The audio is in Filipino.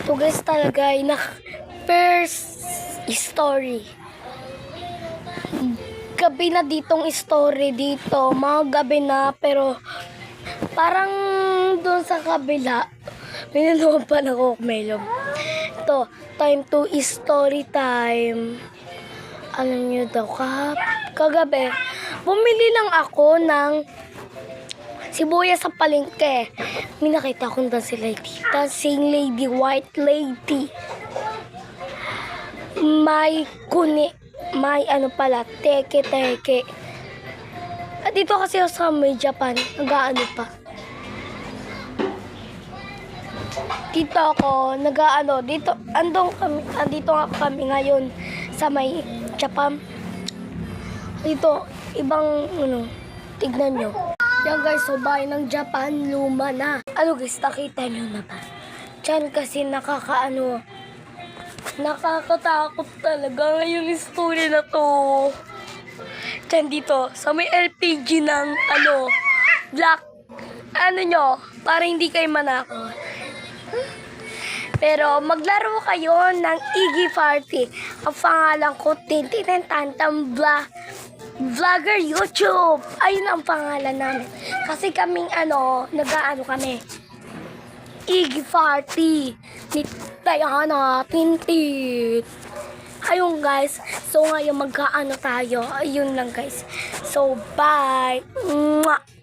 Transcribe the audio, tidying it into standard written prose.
To guys talaga ay first story. Gabi na ditong story dito. Mga gabi na pero parang doon sa kabila may nanood pa na Cocomelon. Ito, time to story time. Alam niyo daw, kagabi, bumili lang ako ng sibuyas sa palengke. May nakita akong dancing lady. Dancing lady, white lady. May kuni. May ano pala, teke. At dito kasi ako sa may Japan, nag-aano pa. Dito ako, nag-aano, dito, andito nga kami ngayon sa may Japan. Dito, ibang, tignan nyo. Yan guys, so bahay ng Japan, luma na. Ano guys, nakita nyo na ba? Diyan kasi nakakatakot talaga ngayong story na to. Diyan dito, sa may LPG ng, black, para hindi kayo manakot. Pero maglaro kayo ng Iggy Party. Ang pangalan ko, Tintinentantam Vlogger YouTube. Ayun ang pangalan namin. Kasi kaming nag-aano kami. Iggy Party. Ni Diana Tintit. Ayun guys. So ngayon magkaano tayo. Ayun lang guys. So bye. Mwah!